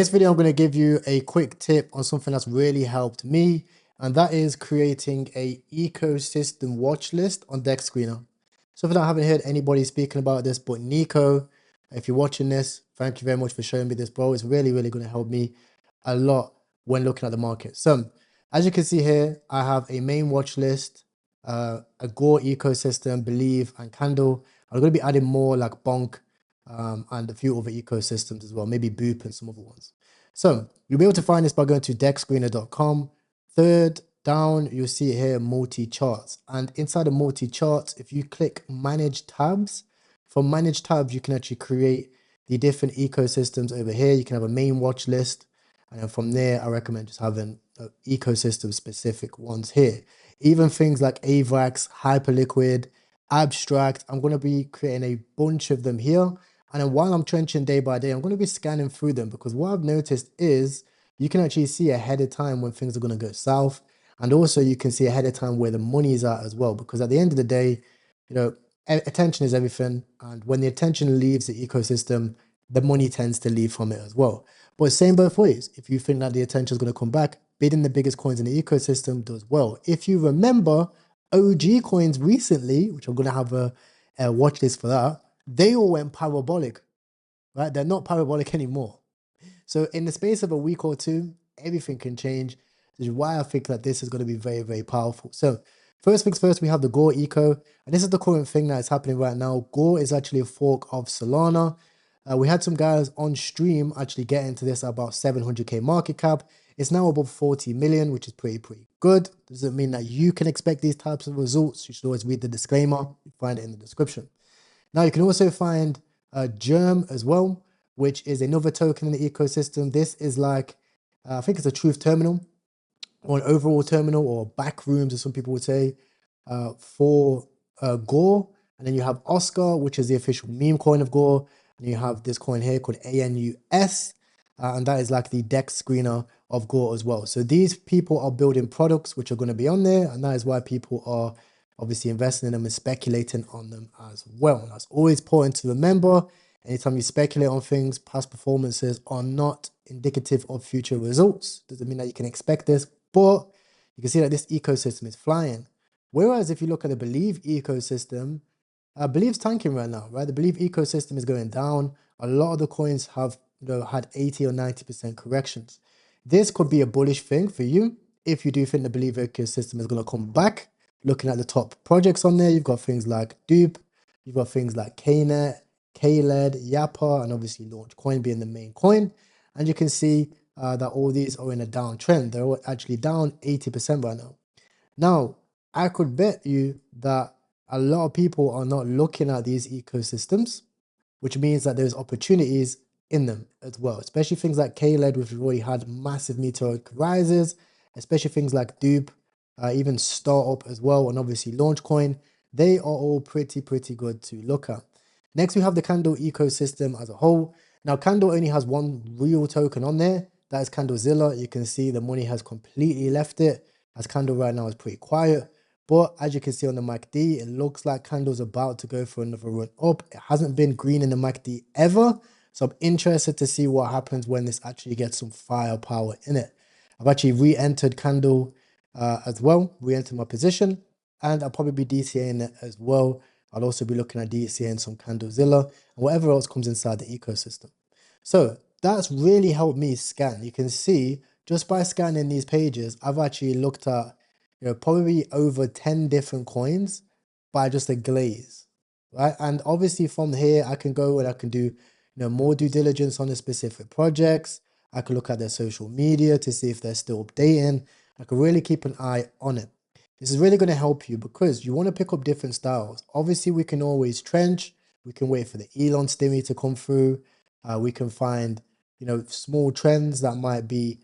This video, I'm going to give you a quick tip on something that's really helped me, and that is creating a ecosystem watch list on DEXScreener. Something I haven't heard anybody speaking about this, but Nico, if you're watching this, thank you very much for showing me this, bro. It's really, really going to help me a lot when looking at the market. So, as you can see here, I have a main watch list, a Gore ecosystem, Believe, and Candle. I'm going to be adding more like Bonk, and a few other ecosystems as well, maybe Boop and some other ones. So you'll be able to find this by going to DEXScreener.com. Third down, you'll see it here, multi-charts. And inside of multi-charts, if you click manage tabs, from manage tabs, you can actually create the different ecosystems over here. You can have a main watch list. And then from there, I recommend just having ecosystem specific ones here. Even things like AVAX, Hyperliquid, Abstract, I'm going to be creating a bunch of them here. And then while I'm trenching day by day, I'm going to be scanning through them, because what I've noticed is you can actually see ahead of time when things are going to go south. And also you can see ahead of time where the money is at as well, because at the end of the day, you know, attention is everything. And when the attention leaves the ecosystem, the money tends to leave from it as well. But same both ways. If you think that the attention is going to come back, bidding the biggest coins in the ecosystem does well. If you remember OG coins recently, which I'm going to have a watch list for that, they all went parabolic, right? They're not parabolic anymore. So in the space of a week or two, everything can change. This is why I think that this is going to be very, very powerful. So first things first, we have the Gore Eco, and this is the current thing that is happening right now. Gore is actually a fork of Solana. We had some guys on stream actually get into this at about 700k market cap. It's now above 40 million, which is pretty good. Doesn't mean that you can expect these types of results. You should always read the disclaimer. You find it in the description. Now you can also find Germ as well, which is another token in the ecosystem. This is like, I think it's a truth terminal or an overall terminal, or back rooms, as some people would say, for Gore. And then you have Oscar, which is the official meme coin of Gore. And you have this coin here called ANUS, and that is like the DEXScreener of Gore as well. So these people are building products which are going to be on there, and that is why people are obviously investing in them and speculating on them as well. That's always important to remember. Anytime you speculate on things, past performances are not indicative of future results. Doesn't mean that you can expect this, but you can see that this ecosystem is flying. Whereas if you look at the Believe ecosystem, Believe's tanking right now, right? The Believe ecosystem is going down. A lot of the coins have, had 80 or 90% corrections. This could be a bullish thing for you if you do think the Believe ecosystem is going to come back. Looking at the top projects on there, you've got things like Dupe, you've got things like KNet, KLED, Yappa, and obviously Launchcoin being the main coin. And you can see that all these are in a downtrend. They're all actually down 80% right now. Now, I could bet you that a lot of people are not looking at these ecosystems, which means that there's opportunities in them as well, especially things like KLED, which have already had massive meteoric rises, especially things like Dupe, even Startup as well, and obviously Launchcoin. They are all pretty good to look at. Next, we have the Candle ecosystem as a whole. Now, Candle only has one real token on there. That is Candlezilla. You can see the money has completely left it, as Candle right now is pretty quiet. But as you can see on the MACD, it looks like Candle's about to go for another run up. It hasn't been green in the MACD ever. So I'm interested to see what happens when this actually gets some firepower in it. I've actually re-entered Candle as well, re-entered my position, and I'll probably be DCAing it as well. I'll also be looking at DCAing some Candlezilla and whatever else comes inside the ecosystem. So that's really helped me scan. You can see just by scanning these pages, I've actually looked at probably over 10 different coins by just a glaze, right? And obviously from here, I can go and I can do more due diligence on the specific projects. I can look at their social media to see if they're still updating. I can really keep an eye on it. This is really going to help you because you want to pick up different styles. Obviously, we can always trench. We can wait for the Elon stimmy to come through. We can find, small trends that might be,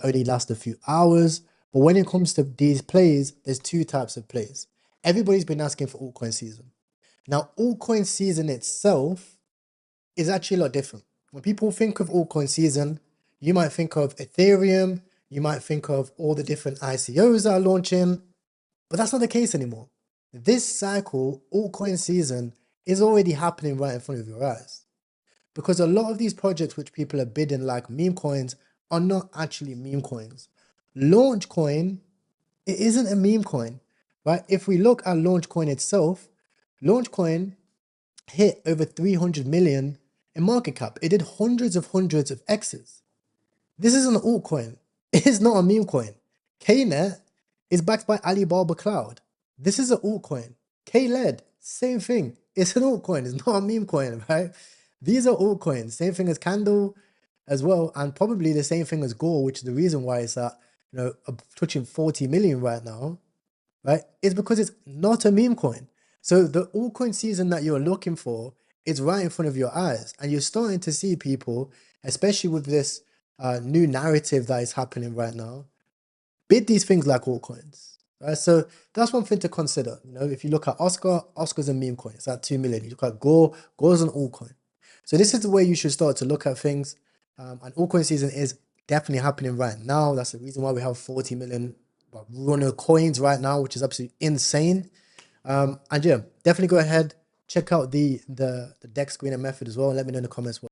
only last a few hours. But when it comes to these plays, there's two types of plays. Everybody's been asking for altcoin season. Now, altcoin season itself is actually a lot different. When people think of altcoin season, you might think of Ethereum, you might think of all the different ICOs that are launching, but that's not the case anymore. This cycle, altcoin season, is already happening right in front of your eyes. because a lot of these projects which people are bidding like meme coins are not actually meme coins. Launch coin, it isn't a meme coin, right? If we look at launch coin itself, launch coin hit over 300 million in market cap. It did hundreds of X's. This is an altcoin. It is not a meme coin. KNet is backed by Alibaba Cloud. This is an altcoin. KLED, same thing. It's an altcoin. It's not a meme coin, right? These are altcoins. Same thing as Candle as well, and probably the same thing as Gore, which is the reason why it's at, you know, touching 40 million right now, right? It's because it's not a meme coin. So the altcoin season that you're looking for is right in front of your eyes, and you're starting to see people, especially with this new narrative that is happening right now, bid these things like altcoins. Right? So that's one thing to consider. You know, if you look at Oscar's a meme coin, it's at 2 million. You look at Gore's an altcoin. So this is the way you should start to look at things. And altcoin season is definitely happening right now. That's the reason why we have 40 million runner coins right now, which is absolutely insane. And yeah, definitely go ahead, check out the DEXScreener method as well. Let me know in the comments what